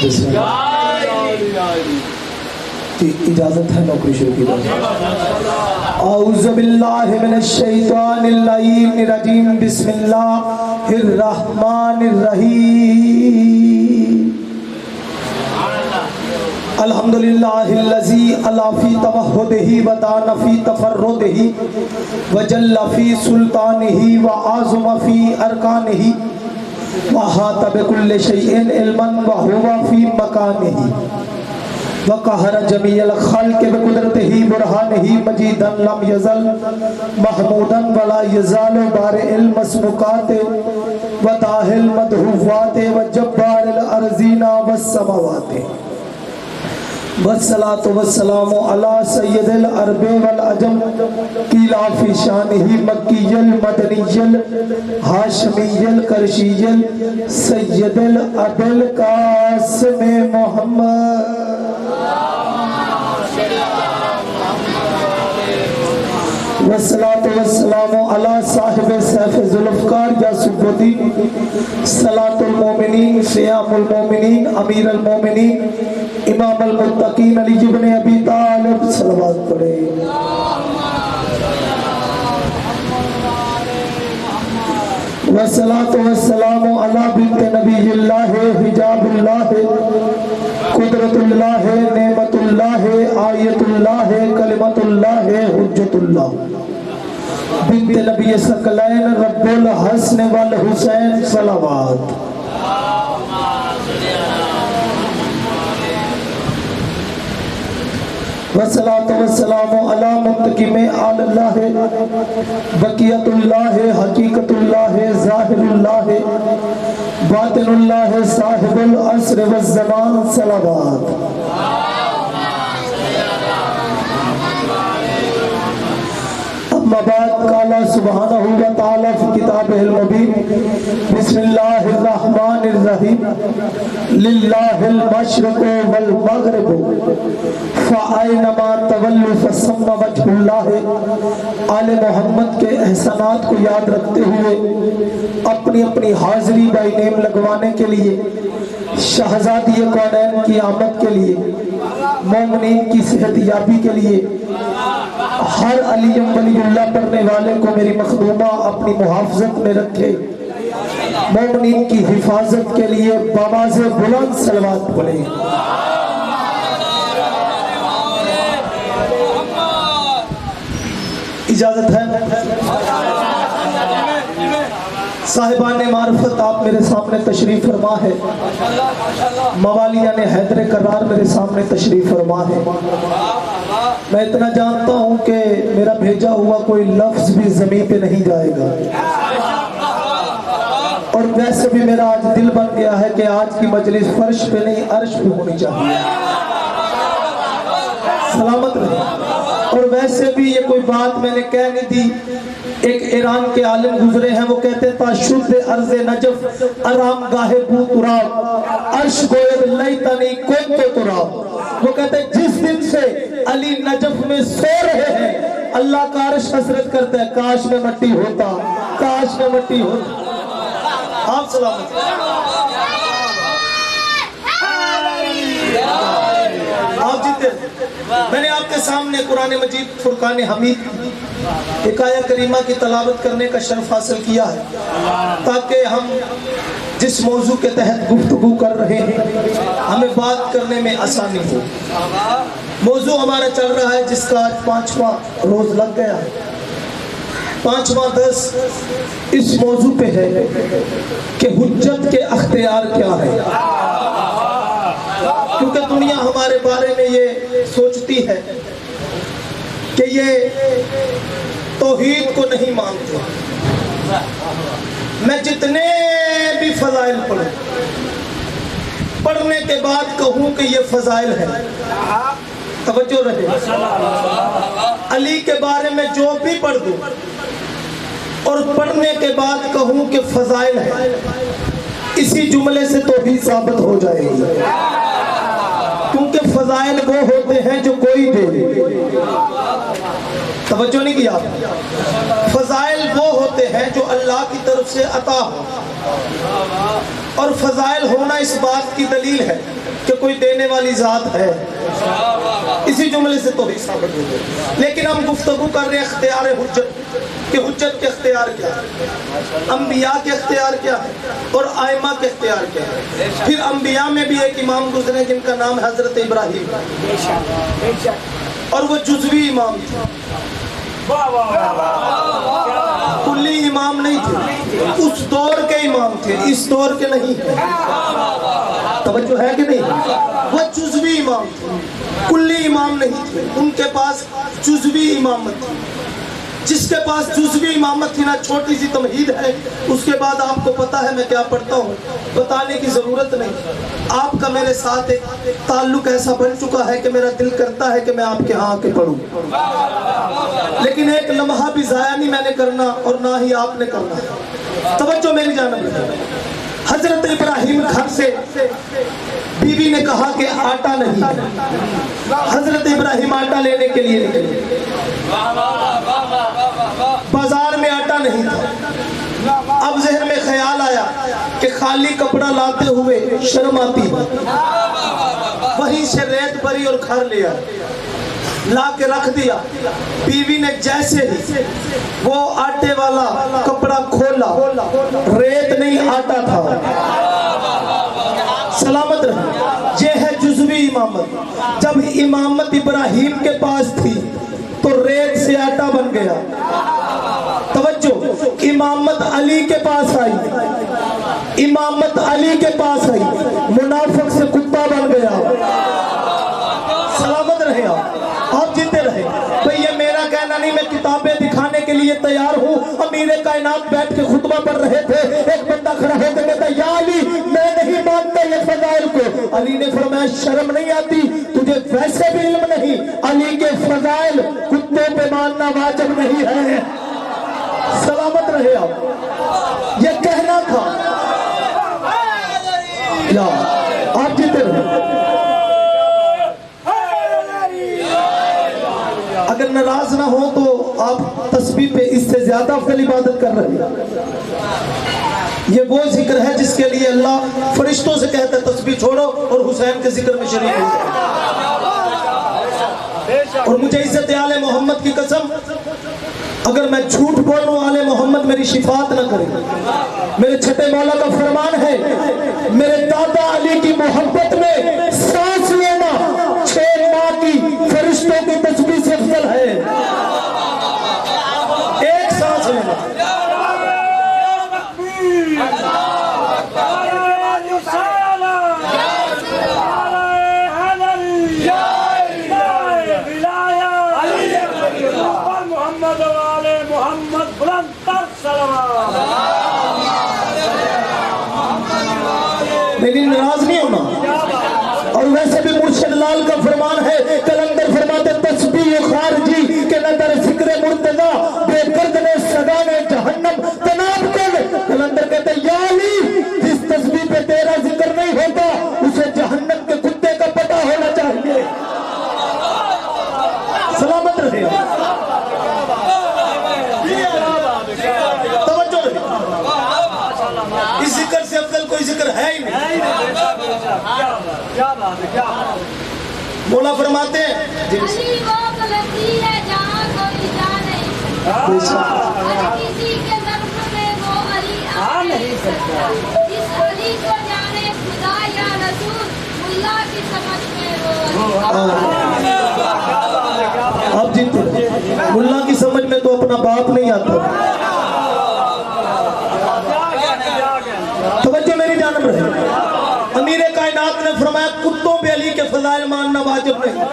بسم اللہ کی اجازت ہے نوکری شروع کی جائے. اعوذ باللہ من الشیطان اللعین الرجیم. بسم اللہ الرحمن الرحیم. الحمدللہ الذی علا فی توحدہ ودان فی تفردہ وجل فی سلطانہ وعظم فی ارکانہ وحاط بکل شیء علما وہو فی مکانہ وقہر جمیع الخلق بقدرتہ برہانہ مجیدا لم یزل محمودا ولا یزال بارئ المسموکات وطاہ المدہوات وجبار الارضین والسماوات والصلاة والسلام علی سید العرب والعجم قیل فی شانہ مکی المدنی الہاشمی القرشی سید الابی القاسم محمد والصلاة والسلام علی صاحب سیف ذوالفقار یاسف الدین صلاة المومنین سیام المومنین امیر المومنین امام المتقین علی ابن ابی طالب صلوات پڑھے. والصلاة والسلام علی بنت نبی اللہ حجاب اللہ قدرت اللہ نعمت اللہ آیت اللہ کلمت اللہ حجت اللہ بنت نبی ثقلین رب الحسن والحسین صلوات. والصلاة والسلام علی منتقم آل اللہ بقیت اللہ حقیقت اللہ ظاہر اللہ باطن اللہ صاحب العصر والزمان صلوات. اما بعد قال سبحانہ وتعالی فی کتابہ المبین بسم اللہ الرحمن الرحیم للہ المشرق والمغرب فأینما تولوا فثم وجہ اللہ. آل محمد کے احسانات کو یاد رکھتے ہوئے اپنی اپنی حاضری بائی نیم لگوانے کے لیے شہزادی کونین کی آمد کے لیے مومنین کی صحت یابی کے لیے ہر علیم ولی اللہ پڑھنے والے کو میری مخدومہ اپنی محافظت میں رکھے. مومنین کی حفاظت کے لیے بآواز بلند صلوات پڑھے. اجازت ہے صاحبان معرفت آپ میرے سامنے تشریف فرما ہے. موالیان حیدر کرار میرے سامنے تشریف فرما ہے. میں اتنا جانتا ہوں کہ میرا بھیجا ہوا کوئی لفظ بھی زمین پہ نہیں جائے گا اور ویسے بھی میرا آج دل بن گیا ہے کہ آج کی مجلس فرش پہ نہیں عرش پہ ہونی چاہیے. سلامت رہے. اور ویسے بھی یہ کوئی بات میں نے کہہ نہیں دی. ایک ایران کے عالم گزرے ہیں وہ کہتے تا شد عرض نجف ارام گاہ بو تراب عرش گوید لیتنی کون تو تراب. وہ کہتے جس دن سے علی نجف میں سو رہے ہیں اللہ کا عرش حسرت کرتا ہے کاش میں مٹی ہوتا کاش میں مٹی ہوتا. آپ سلامت. آپ جیتے. میں نے آپ کے سامنے قرآن مجید فرقان حمید ایک آیہ کریمہ کی تلاوت کرنے کا شرف حاصل کیا ہے تاکہ ہم جس موضوع کے تحت گفتگو کر رہے ہیں ہمیں بات کرنے میں آسانی ہو. موضوع ہمارا چل رہا ہے جس کا آج 5واں روز لگ گیا ہے. 5واں درس اس موضوع پہ ہے کہ حجت کے اختیار کیا ہے. کیونکہ دنیا ہمارے بارے میں یہ سوچتی ہے کہ یہ توحید کو نہیں مانتے. میں جتنے بھی فضائل پڑھوں پڑھنے کے بعد کہوں کہ یہ فضائل ہے. توجہ رہے. علی کے بارے میں جو بھی پڑھ دوں اور پڑھنے کے بعد کہوں کہ فضائل ہے اسی جملے سے توحید ثابت ہو جائے گی. کیونکہ فضائل وہ ہوتے ہیں جو کوئی دے. توجہ نہیں کیا. فضائل وہ ہوتے ہیں جو اللہ کی طرف سے عطا ہو. اور فضائل ہونا اس بات بات کی دلیل ہے کہ کوئی دینے والی ذات ہے، اسی جملے سے توحید ثابت ہو گئی۔ لیکن ہم گفتگو کر رہے ہیں اختیار حجت کہ حجت کے اختیار کیا ہے، انبیاء کے اختیار کیا ہے اور ائمہ کے اختیار کیا ہے۔ پھر انبیاء میں بھی ایک امام گزرے جن کا نام حضرت ابراہیم، اور وہ جزوی امام تھے، کلی امام نہیں تھے، اس دور کے امام تھے، اس دور کے نہیں تھے۔ توجہ ہے کہ نہیں؟ وہ جزوی امام تھے، کلی امام نہیں تھے، ان کے پاس جزوی امامت تھی۔ جس کے پاس جزوی امامت تھی نا، چھوٹی سی تمہید ہے، اس کے بعد آپ کو پتا ہے میں کیا پڑھتا ہوں، بتانے کی ضرورت نہیں۔ آپ کا میرے ساتھ ایک تعلق ایسا بن چکا ہے کہ میرا دل کرتا ہے کہ میں آپ کے ہاں آ کے پڑھوں، لیکن ایک لمحہ بھی ضائع نہیں میں نے کرنا اور نہ ہی آپ نے کرنا۔ توجہ میری جانب ہے۔ حضرت ابراہیم گھر سے بیوی نے کہا کہ آٹا نہیں ہے۔ حضرت ابراہیم آٹا لینے کے لیے نکلے، بازار میں آٹا نہیں تھا۔ اب ذہن میں خیال آیا کہ خالی کپڑا لاتے ہوئے شرم آتی ہے، وہیں سے ریت بھری اور گھر لیا، لا کے رکھ دیا۔ بیوی نے جیسے ہی وہ آٹے والا کپڑا کھولا، ریت نہیں آٹا تھا۔ سلامت رہے، یہ ہے جزوی امامت۔ جب امامت ابراہیم کے پاس تھی تو ریت سے آٹا بن گیا۔ توجہ، امامت علی کے پاس آئی، امامت علی کے پاس آئی، منافق سے کتا بن گیا۔ سلامت رہے آپ جیتے رہے۔ بھئی یہ میرا کہنا نہیں، میں کتابیں دکھانے کے لیے تیار ہوں۔ امیر کائنات بیٹھ کے خطبہ پڑھ رہے تھے، ایک بندہ کھڑا ہو کے کہتا یا علی میں نہیں مانتا یہ فضائل کو۔ علی نے فرمایا شرم نہیں آتی تجھے؟ ویسے بھی علم نہیں، علی کے فضائل کتے پہ ماننا واجب نہیں ہے۔ سلامت رہے آپ، یہ کہنا تھا یا آپ جیتے رہے۔ اگر ناراض نہ ہو تو آپ تسبیح پہ اس سے زیادہ افضل عبادت کر رہے ہیں۔ یہ وہ ذکر ہے جس کے لیے اللہ فرشتوں سے کہتا ہے تسبیح چھوڑو اور حسین کے ذکر میں شریک ہو جاؤ۔ اور مجھے عزت آل محمد کی قسم، اگر میں جھوٹ بولوں آل محمد میری شفاعت نہ کرے۔ میرے چھٹے مولا کا فرمان ہے، میرے دادا علی کی محبت میں سانس لینا 6 ماہ کی فرشتوں کی تسبیح سے افضل ہے۔ ایک سانس لینا۔ لیکن ناراض نہیں ہونا۔ اور ویسے بھی مرشد لال کا فرمان ہے، کلندر فرماتے تسبیح خارجی کے نظر ذکر مرتضی بے گردن سگان جہنم تناب کر۔ کلندر کہتے یا علی جس تسبیح پہ تیرا ذکر نہیں ہوتا اسے جہنم کے کتے کا پتہ ہونا چاہیے۔ سلامت رہے۔ توجہ رہے، اس ذکر سے افضل کوئی ذکر ہے ہی نہیں۔ مولا فرماتے ہیں علی وہ بلندی ہے جہاں کوئی جا نہیں سکتا، ہر کسی کے ظرف میں وہ علی آ نہیں سکتا۔ جس علی کو جانے خدا یا رسول، ملا کی سمجھ میں وہ آپ جیتے ملا کی سمجھ میں تو اپنا باپ نہیں آتا۔ توجہ میری جانب رہے۔ امیر کائنات نے فرمایا کتوں پہ علی کے فضائل ماننا واجب نہیں۔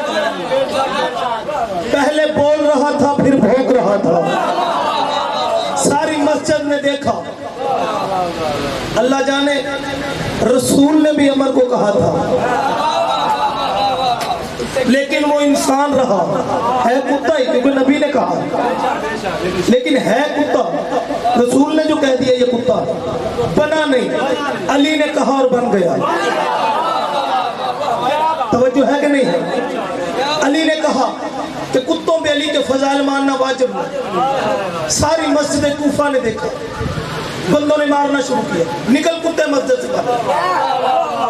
پہلے بول رہا تھا پھر بھونک رہا تھا، ساری مسجد نے دیکھا۔ اللہ جانے رسول نے بھی عمر کو کہا تھا، لیکن وہ انسان رہا، ہے کتا ہی، کیونکہ نبی نے کہا، لیکن ہے کتا۔ رسول نے جو کہہ دیا یہ کتا بنا نہیں، علی نے کہا اور بن گیا۔ توجہ ہے کہ نہیں ہے؟ علی نے کہا کہ کتوں پہ علی کے فضائل ماننا واجب ہے۔ ساری مسجد کوفہ نے دیکھا، بندوں نے مارنا شروع کیا، نکل کتے مسجد سے باہر۔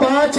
5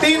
3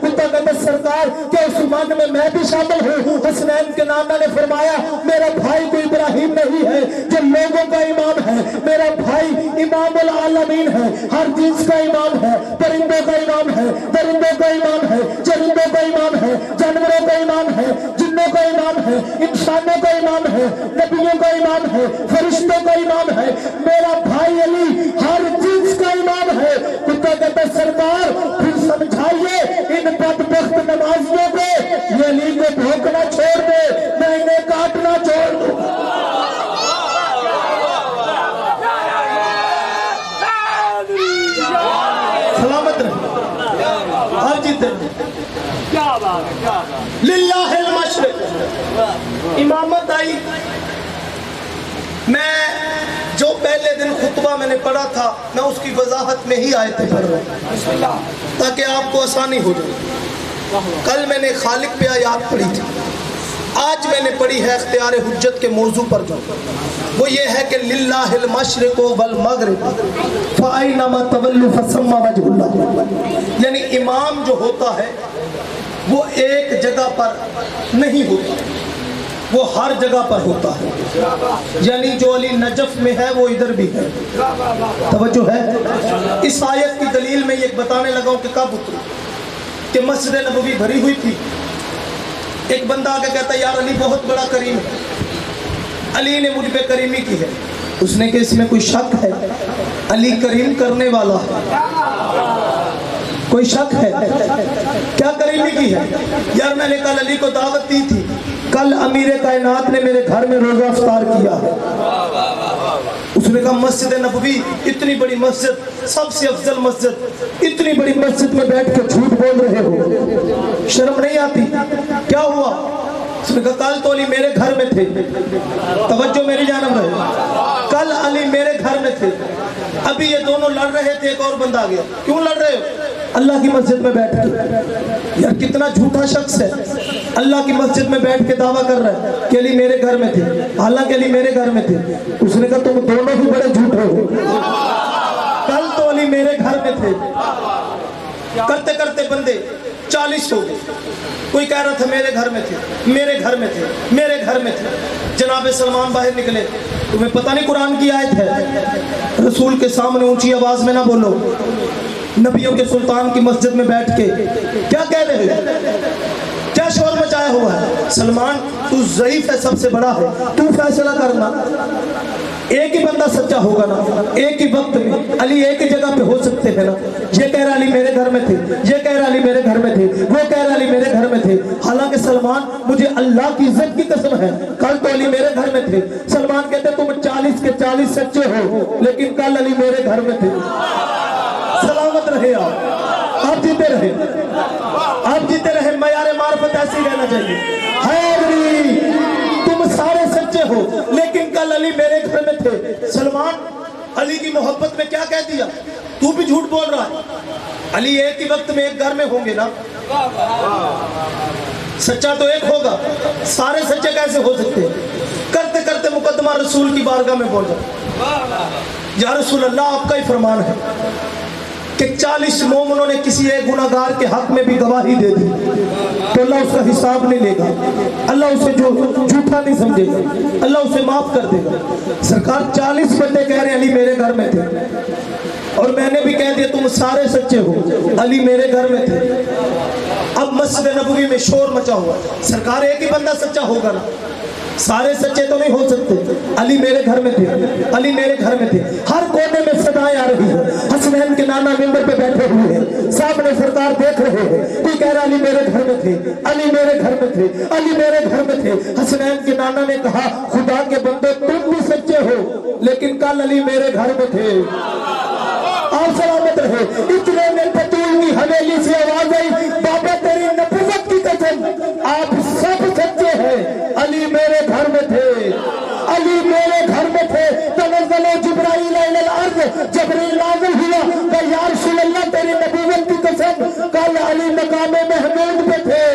کتا کہتا سرکار کہ اس ایمان میں میں بھی شامل ہوں. حسنین کے نانا نے فرمایا میرا بھائی کوئی ابراہیم نہیں ہے جو لوگوں کا امام ہے, میرا بھائی امام العالمین ہے, ہر چیز کا امام ہے, پرندوں کا امام ہے, درندوں کا امام ہے, چرندوں کا امام ہے, جانوروں کا امام ہے, جنوں کا امام ہے, انسانوں کا امام ہے, نبیوں کا امام ہے, فرشتوں کا امام ہے. میرا بھائی علی ہر چیز کا امام ہے. کتا کہتا سرکار پھر سمجھائیے ان بدبخت نمازیوں کو یہ علی کو بھوکنا چھوڑ دے, میں انہیں کاٹنا چھوڑ دوں. سلامت رہے ہر جیت للہ المشرق. امامت آئی. میں جو پہلے دن خطبہ میں نے پڑھا تھا میں اس کی وضاحت میں ہی آیتیں پڑھ رہا ہوں تاکہ آپ کو آسانی ہو جائے. کل میں نے خالق پہ آیات پڑھی تھی, آج میں نے پڑھی ہے اختیار حجت کے موضوع پر جو وہ یہ ہے کہ للہ المشرق والمغرب فأینما تولوا فثم وجہ اللہ. یعنی امام جو ہوتا ہے وہ ایک جگہ پر نہیں ہوتا, وہ ہر جگہ پر ہوتا ہے. یعنی جو علی نجف میں ہے وہ ادھر بھی ہے. توجہ ہے. اس آیت کی دلیل میں یہ بتانے لگا ہوں کہ کب اتری کہ مسجد نبوی بھری ہوئی تھی. ایک بندہ آگے کہتا ہے یار علی بہت بڑا کریم ہے, علی نے مجھ پہ کریمی کی ہے. اس نے کہ اس میں کوئی شک ہے؟ علی کریم کرنے والا ہے, کوئی شک ہے؟ کیا کریمی کی ہے؟ یار میں نے کل علی کو دعوت دی تھی, کل امیر کائنات نے میرے گھر میں روزہ افطار کیا ہے. اس نے کہا مسجد نبوی اتنی بڑی مسجد, سب سے افضل مسجد, اتنی بڑی مسجد میں بیٹھ کے جھوٹ بول رہے ہو, شرم نہیں آتی؟ کیا ہوا؟ اس نے کہا کل تو علی میرے گھر میں تھے. توجہ میری جانب رہے, کل علی میرے گھر میں تھے. ابھی یہ دونوں لڑ رہے تھے, ایک اور بندہ آ گیا. کیوں لڑ رہے ہو؟ اللہ کی مسجد میں بیٹھ کے. یار کتنا جھوٹا شخص ہے, اللہ کی مسجد میں بیٹھ کے دعویٰ کر رہا ہے کہ علی میرے گھر میں تھے, حالانکہ علی میرے گھر میں تھے. اس نے کہا تم دونوں ہی بڑے جھوٹے ہو, کل تو علی میرے گھر میں تھے. کرتے کرتے بندے 40 ہو گئے. کوئی کہہ رہا تھا میرے گھر میں تھے, میرے گھر میں تھے, میرے گھر میں تھے. جناب سلمان باہر نکلے, تمہیں پتہ نہیں قرآن کی آیت ہے رسول کے سامنے اونچی آواز میں نہ بولو, نبیوں کے سلطان کی مسجد میں بیٹھ کے کیا کہہ رہے ہو, کیا شور مچایا ہوا ہے؟ سلمان تو ضعیف ہے, سب سے بڑا ہے, تو فیصلہ کرنا. ایک ہی بندہ سچا ہوگا نا, ایک ہی وقت میں. علی ایک ہی جگہ پہ ہو سکتے ہیں نا. یہ کہہ رہا علی میرے گھر میں تھے, یہ کہہ رہا علی میرے گھر میں تھے, وہ کہہ رہا علی میرے گھر میں تھے. حالانکہ سلمان مجھے اللہ کی عزت کی قسم ہے کل تو علی میرے گھر میں تھے. سلمان کہتے تم 40 کے 40 سچے ہو, لیکن کل علی میرے گھر میں تھے. سلامت رہے آپ جیتے رہے, آپ جیتے رہے. معیار معرفت ایسی رہنا چاہیے. حیدری تم سارے سچے ہو, لیکن کل علی میرے گھر میں تھے. سلمان علی کی محبت میں کیا کہہ دیا؟ تو بھی جھوٹ بول رہا ہے. علی ایک ہی وقت میں ایک گھر میں ہوں گے نا, سچا تو ایک ہوگا, سارے سچے کیسے ہو سکتے ہیں؟ کرتے کرتے مقدمہ رسول کی بارگاہ میں پہنچا. یا رسول اللہ آپ کا ہی فرمان ہے کہ 40 مومنوں نے کسی ایک گناہگار کے حق میں بھی گواہی دے دی تو اللہ اس کا حساب نہیں لے گا, اللہ اسے جو جھوٹا نہیں سمجھے گا, اللہ اسے معاف کر دے گا. سرکار 40 بندے کہہ رہے ہیں علی میرے گھر میں تھے, اور میں نے بھی کہہ دیا تم سارے سچے ہو, علی میرے گھر میں تھے. اب مسجد نبوی میں شور مچا ہوا. سرکار ایک ہی بندہ سچا ہوگا نا, سارے سچے تو نہیں ہو سکتے. علی میرے گھر میں تھے, علی میرے گھر میں تھے. ہر کونے میں صدائیں آ رہی ہیں. حسنین کے نانا منبر پہ بیٹھے ہوئے ہیں, سامنے سرکار دیکھ رہے ہیں. کوئی کہہ رہا علی میرے گھر میں تھے, علی میرے گھر میں تھے, علی میرے گھر میں تھے. حسنین کے نانا نے کہا خدا کے بندے تم بھی سچے ہو, لیکن کل علی میرے گھر میں تھے. آپ سلامت رہے. اتنے میں بطول کی حویلی سے آواز آئی, بابا تیری نبوت کی قسم آپ سب سچے ہیں, علی میرے گھر میں تھے, علی میرے گھر میں تھے. تنزل جبرائیل الی الارض, جبرائیل نازل ہوا کہ یا رسول اللہ تیری نبوت کی قسم کل علی مقام محمود پہ تھے,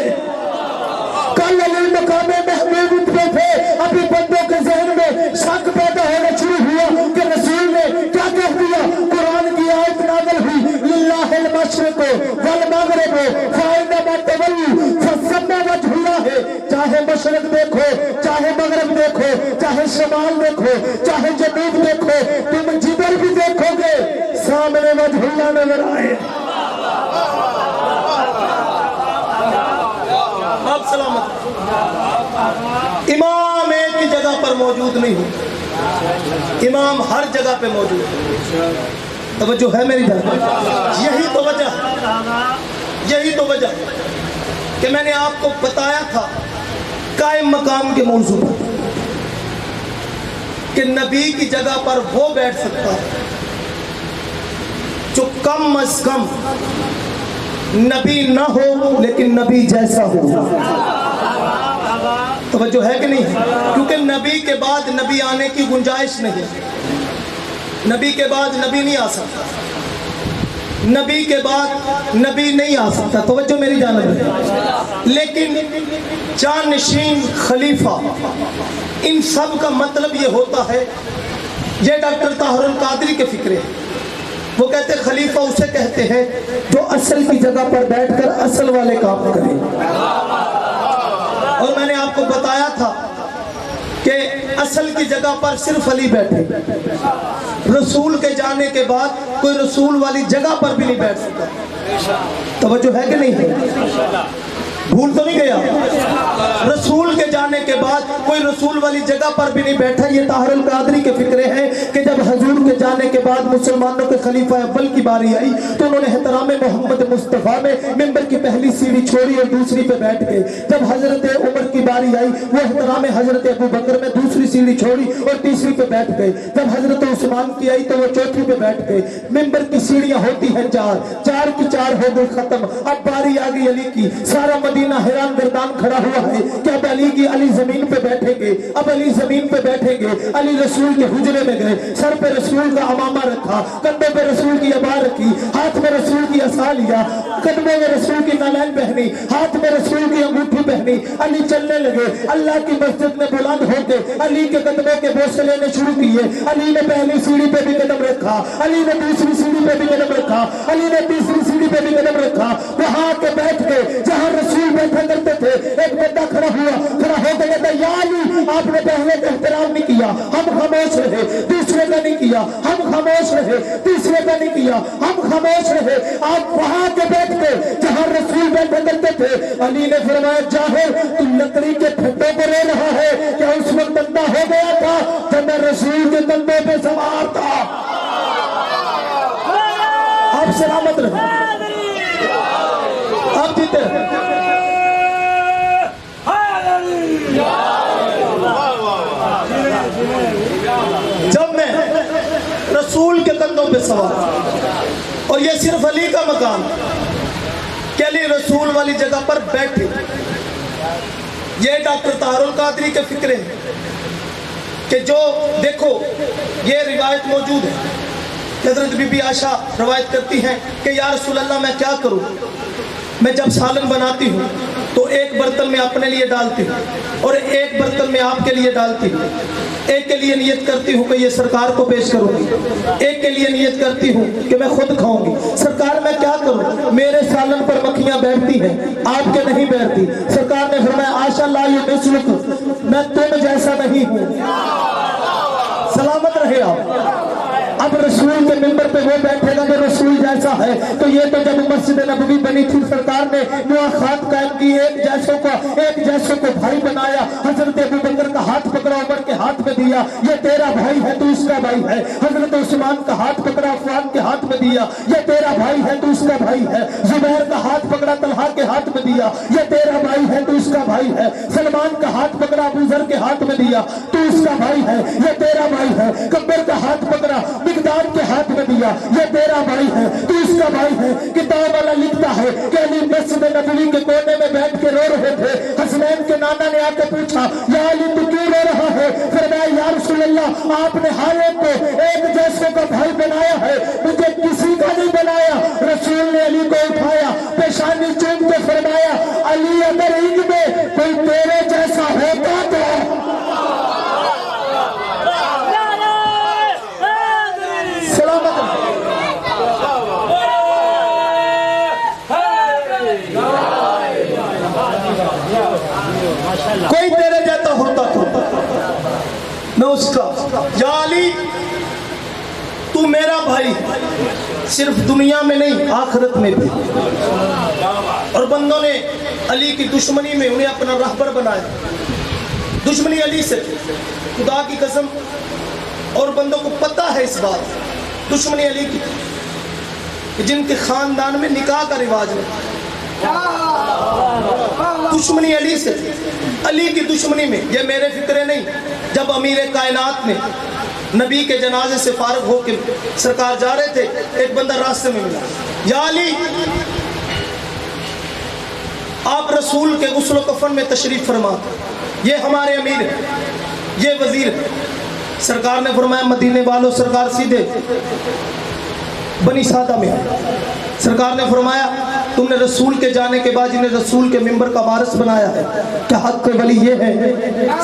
کل علی مقام محمود پہ تھے. ابھی بندوں کے ذہن میں شک پیدا ہونا شروع ہوا کہ رسول نے کیا کہہ دیا. قرآن کی آیت نازل ہوئی للہ المشرق والمغرب فأينما تولوا فثم وجه اللہ. چاہے مشرق دیکھو, چاہے مغرب دیکھو, چاہے شمال دیکھو, چاہے جنوب دیکھو, تم جدھر بھی دیکھو گے سامنے وجہ اللہ نظر آئے. آپ سلامت. امام ایک ہی جگہ پر موجود نہیں ہو, امام ہر جگہ پہ موجود ہے. توجہ ہے میری جان؟ یہی تو وجہ ہے, یہی تو وجہ ہے کہ میں نے آپ کو بتایا تھا قائم مقام کے موضوع پر کہ نبی کی جگہ پر وہ بیٹھ سکتا ہے جو کم از کم نبی نہ ہو لیکن نبی جیسا ہو. توجہ ہے کہ نہیں؟ کیونکہ نبی کے بعد نبی آنے کی گنجائش نہیں, نبی کے بعد نبی نہیں آ سکتا, نبی کے بعد نبی نہیں آ سکتا. توجہ میری جانب ہے. لیکن جانشین خلیفہ ان سب کا مطلب یہ ہوتا ہے, یہ ڈاکٹر طاہر القادری کے فکرے ہیں. وہ کہتے ہیں خلیفہ اسے کہتے ہیں جو اصل کی جگہ پر بیٹھ کر اصل والے کام کرے. اور میں نے آپ کو بتایا تھا کہ اصل کی جگہ پر صرف علی بیٹھے, رسول کے جانے کے بعد کوئی رسول والی جگہ پر بھی نہیں بیٹھ سکتا. توجہ ہے کہ نہیں؟ بھول تو نہیں گیا؟ رسول کے جانے کے بعد کوئی رسول والی جگہ پر بھی نہیں بیٹھا. یہ طاہر القادری کے فکرے ہیں کہ جب حضور کے جانے کے بعد مسلمانوں کے خلیفہ اول کی باری آئی تو انہوں نے احترام محمد مصطفیٰ میں ممبر کی پہلی سیڑھی چھوڑی اور دوسری پہ بیٹھ گئے. جب حضرت عمر کی باری آئی وہ احترام حضرت ابو بکر میں دوسری سیڑھی چھوڑی اور تیسری پہ بیٹھ گئے. جب حضرت عثمان کی آئی تو وہ چوتھی پہ بیٹھ گئے. ممبر کی سیڑھیاں ہوتی ہیں چار کی چار ہو گئی ختم. اب باری آ گئی علی کی. سارا مدینہ حیران گردان کھڑا ہوا ہے کہ اب علی کی علی زمین پہ بیٹھیں گے, اب علی زمین پہ بیٹھیں گے. علی رسول کے حجرے میں گئے, سر پہ رسول کا امامہ رکھا, کندھوں پہ رسول کی عبا رکھی, ہاتھ میں رسول کی عصا لیا, قدموں میں رسول کی نالین پہنی, ہاتھ میں رسول کی انگوٹھی پہنی. علی چلنے لگے. اللہ کی مسجد میں بلند ہو کے علی کے قدموں کے بوسے لینے شروع کیے. علی نے پہلی سیڑھی پہ بھی قدم رکھا, علی نے دوسری سیڑھی پہ بھی قدم رکھا, علی نے تیسری سیڑھی پہ بھی قدم رکھا. وہاں کے بیٹھ کے جہاں رسول بیٹھا کرتے تھے ایک بندہ کھڑا ہو کے کہتا یا علی آپ نے پہلے کا احترام نہیں کیا, ہم خاموش رہے. دوسرے کا نہیں کیا, ہم خاموش رہے. تیسرے کا نہیں کیا, ہم خاموش رہے. آپ وہاں کے بیٹھ کے جہاں رسول بیٹھا کرتے تھے. علی نے فرمایا جاہر تو لکڑی کے پھٹوں کو لے رہا ہے, کیا اس وقت اندھا ہو گیا تھا جب میں رسول کے کندھوں پہ سوار تھا؟ آپ سلامت رہے, آپ جیتے رہے. جب میں رسول کے کندھوں پہ سوار, اور یہ صرف علی کا مقام کہ علی رسول والی جگہ پر بیٹھے. یہ ڈاکٹر طاہر القادری کے فکرے ہیں کہ جو دیکھو یہ روایت موجود ہے. حضرت بی بی عائشہ روایت کرتی ہیں کہ یا رسول اللہ میں کیا کروں, میں جب سالن بناتی ہوں تو ایک برتن میں اپنے لیے ڈالتی ہوں اور ایک برتن میں آپ کے لیے ڈالتی ہوں. ایک کے لیے نیت کرتی ہوں کہ یہ سرکار کو پیش کروں گی, ایک کے لیے نیت کرتی ہوں کہ میں خود کھاؤں گی. سرکار میں کیا کروں, میرے سالن پر مکھیاں بیٹھتی ہیں, آپ کے نہیں بیٹھتی. سرکار نے فرمایا عائشہ لا یمثلک, میں تم جیسا نہیں ہوں. سلامت رہے آپ. اب رسول کے ممبر پہ وہ بیٹھے گا کہ رسول جیسا ہے. تو یہ تو جب مسجد نبوی بنی تھی سرکار نے مواخات قائم کی, ایک جیسوں کو بھائی بنایا. حضرت ابو بکر کا ہاتھ پکڑا, عمر کے ہاتھ میں دیا, یہ تیرا بھائی ہے تو اس کا بھائی ہے. حضرت عثمان کا ہاتھ پکڑا, عفان کے ہاتھ میں دیا, یہ تیرا بھائی ہے تو اس کا بھائی ہے. زبیر کا ہاتھ پکڑا, طلحہ کے ہاتھ میں دیا, یہ تیرا بھائی ہے تو اس کا بھائی ہے. سلمان کا ہاتھ پکڑا, ابو ذر کے ہاتھ میں دیا, تو اس کا بھائی ہے, یہ تیرا بھائی ہے. کبر کا ہاتھ پکڑا, مقداد کے ہاتھ میں دیا, یہ تیرا بھائی ہے تو اس کا بھائی ہے. کتاب والا لکھتا ہے کہ علی مسجد نبوی کے کونے میں بیٹھ کے رو رہے تھے. حسنین کے نانا نے آ کے پوچھا یا علی تو کیوں رو رہا ہے؟ فرمایا یا رسول اللہ آپ نے ہر ایک کو ایک جیسے کا بھائی بنایا ہے, مجھے کسی کا نہیں بنایا. رسول نے علی کو اٹھایا, پیشانی چوم کے فرمایا علی اگر ان میں کوئی تیرے جیسا ہوتا تو. اس کا یا علی تو میرا بھائی صرف دنیا میں نہیں آخرت میں بھی. اور بندوں نے علی کی دشمنی میں انہیں اپنا رہبر بنایا. دشمنی علی سے خدا کی قسم, اور بندوں کو پتہ ہے اس بات دشمنی علی کی, جن کے خاندان میں نکاح کا رواج نہیں. دشمنی علی سے, علی کی دشمنی میں. یہ میرے فکرے نہیں. جب امیر کائنات نے نبی کے جنازے سے فارغ ہو کے سرکار جا رہے تھے, ایک بندہ راستے میں ملا, یا علی آپ رسول کے غسل و کفن میں تشریف فرما, یہ ہمارے امیر ہیں, یہ وزیر ہیں. سرکار نے فرمایا مدینے والوں, سرکار سیدھے بنی سادہ میں آئے. سرکار نے فرمایا تم نے رسول کے جانے کے بعد جنہیں رسول کے ممبر کا وارث بنایا ہے, کیا حق ولی یہ ہے؟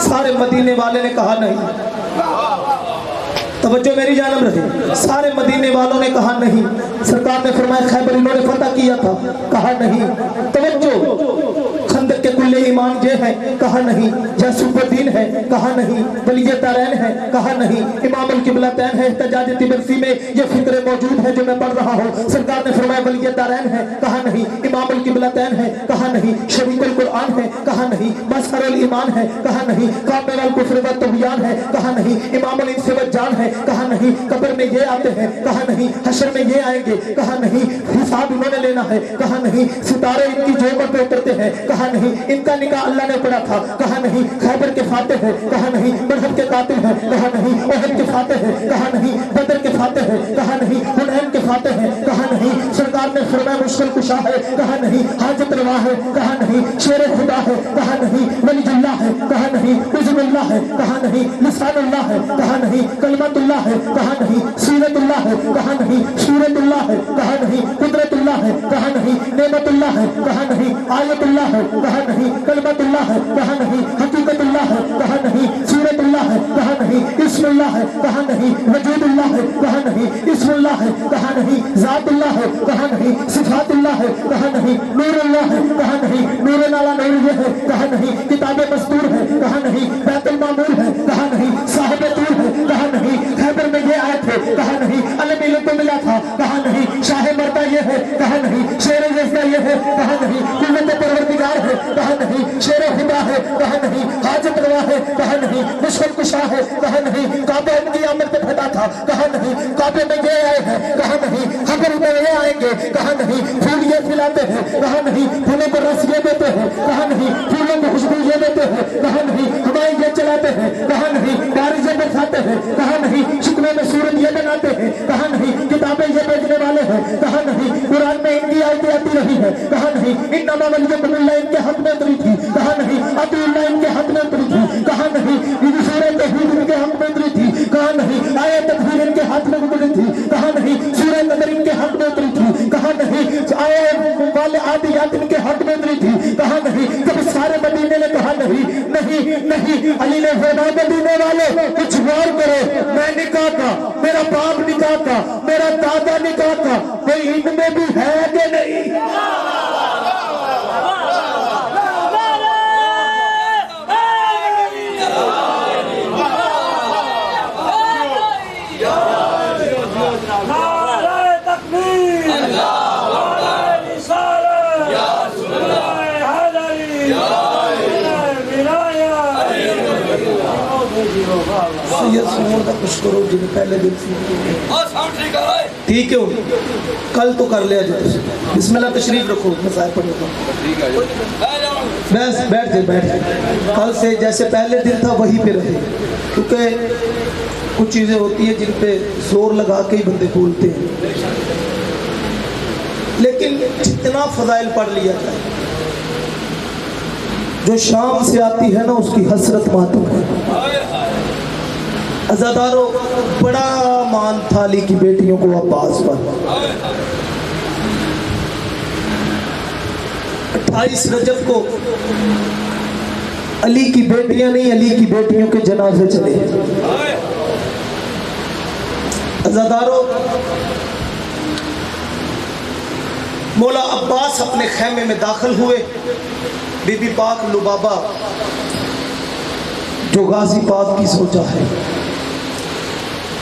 سارے مدینے والے نے کہا نہیں. توجہ میری جانب رہے. سارے مدینے والوں نے کہا نہیں. سرکار نے فرمایا خیبر انہوں نے فتح کیا تھا, کہا نہیں. توجہ, خندق کے کل ایمان یہ ہے, کہا نہیں. یاسوف الدین ہے, کہا نہیں. ولی دارین ہے, کہا نہیں. امام القبلتین ہے. احتجاج طبرسی میں یہ فکرے موجود ہیں جو میں پڑھ رہا ہوں. سرکار نے فرمایا ولی دارین ہے, کہا نہیں. امام القبلتین ہے, کہا نہیں. شریک القرآن ہے, کہا نہیں. مظہر الایمان ہے, کہا نہیں. کامل الکفر والطغیان ہے, کہا نہیں. امام الانس والجان ہے, کہا نہیں. قبر میں یہ آتے ہیں, کہا نہیں. حشر میں یہ آئیں گے, کہا نہیں. حساب انہوں نے لینا ہے, کہا نہیں. ستارے ان کی جوبوں پہ اترتے ہیں, کہا نہیں. ان کا نکاح اللہ نے پڑھا تھا, کہا نہیں. خیبر کے فاتح ہے, کہا نہیں. مرحب کے قاتل ہے, کہا نہیں. احد کے فاتح ہے, کہا نہیں. بدر کے فاتح ہے, کہا نہیں. حنین کے فاتح ہے, کہا نہیں. سرکار نے فرمایا مشکل کشا ہے, کہا نہیں. حاجت روا ہے, کہا نہیں. شیر خدا ہے, کہا نہیں. ولی اللہ ہے, کہا نہیں. عزم اللہ ہے, کہا نہیں. لسان اللہ ہے, کہا نہیں. کلمت اللہ ہے, کہا نہیں. سیرت اللہ ہے, کہا نہیں. سورت اللہ ہے, کہا نہیں. قدرت اللہ ہے, کہا نہیں. نعمت اللہ ہے, کہا نہیں. آیت اللہ ہے, کہا نہیں. کلمت اللہ ہے, کہا نہیں. حقیقت اللہ ہے, کہا نہیں. سورت اللہ ہے, کہا نہیں. اسم اللہ ہے, کہا نہیں. وجود اللہ ہے, کہا نہیں. اسم اللہ ہے, کہا نہیں. ذات اللہ ہے, کہا نہیں. صفات اللہ ہے, کہا نہیں. نور اللہ ہے, کہا نہیں. نور نالا نور یہ ہے, کہا نہیں. کتاب مستور ہے, کہا نہیں. بیت المعمور ہے, کہا نہیں. صاحب طور ہے, کہا نہیں. خیبر میں یہ آئے تھے, کہا نہیں. علم علم کو ملا تھا, کہا نہیں. شاہ مردہ یہ ہے, کہا نہیں. شیر جیسا یہ ہے, کہا نہیں. قوت پروردگار ہے, کہا نہیں. شیر خدا ہے, کہا نہیں. حاجت روا ہے, کہا نہیں. مشکل کشا ہے, کہا نہیں. کعبہ ان کی آمد پہ پھٹا تھا, کہا نہیں. کعبے میں یہ آئے ہیں, کہا نہیں. خبر میں یہ آئیں گے, کہا نہیں. پھول یہ کھلاتے ہیں, کہا نہیں. پھولوں کو رس یہ دیتے ہیں, کہا نہیں. پھولوں کو خوشبو یہ دیتے ہیں, کہا نہیں. ہمائیں یہ چلاتے ہیں, کہا نہیں. بارش یہ برساتے ہیں, کہا نہیں. شکلوں میں صورت یہ بناتے ہیں, کہا نہیں. کتابیں یہ بیچنے والے ہیں, کہا نہیں. قرآن میں ان کی آیتیں آتی رہی ہے, کہا نہیں. انما ولیکم اللہ ان کے حق میں اتری تھی, کہا نہیں. اطیعوا اللہ ان کے حق میں اتری تھی, کہا نہیں. سورہ توحید ان کے حق میں اتری تھی, کہا نہیں. آیت تکبیر ان کے حق میں اتری تھی, کہا نہیں. سورہ قدر ان کے حق میں اتری تھی, کہا نہیں. آیت والے عادیات ان کے حق میں اتری تھی, کہا نہیں. جب سارے مدینے نے کہا نہیں نہیں نہیں, علی نے فرمایا مدینے والے کچھ غور کرو, میں نکاح کا, میرا باپ نکاح کا, میرا دادا نکاح کا, کوئی ان میں بھی ہے کہ نہیں؟ کچھ کرو جن پہلے دن ٹھیک ہے, کل تو کر لیا جائے. بسم اللہ تشریف رکھو, مسائل پڑھ لیتا ہوں. بس بیٹھ جائے. کل سے جیسے پہلے دن تھا وہی پہ رہے, کیونکہ کچھ چیزیں ہوتی ہیں جن پہ زور لگا کے ہی بندے بولتے ہیں, لیکن جتنا فضائل پڑھ لیا جائے, جو شام سے آتی ہے نا اس کی حسرت ماتم ہے. عزادارو, بڑا مان تھا علی کی بیٹیوں کو عباس پر. 28 رجب کو علی کی بیٹیاں نہیں, علی کی بیٹیوں کے جنازے چلے. عزادارو, مولا عباس اپنے خیمے میں داخل ہوئے. بی بی پاک لبابہ جو غازی پاک کی سوچا ہے,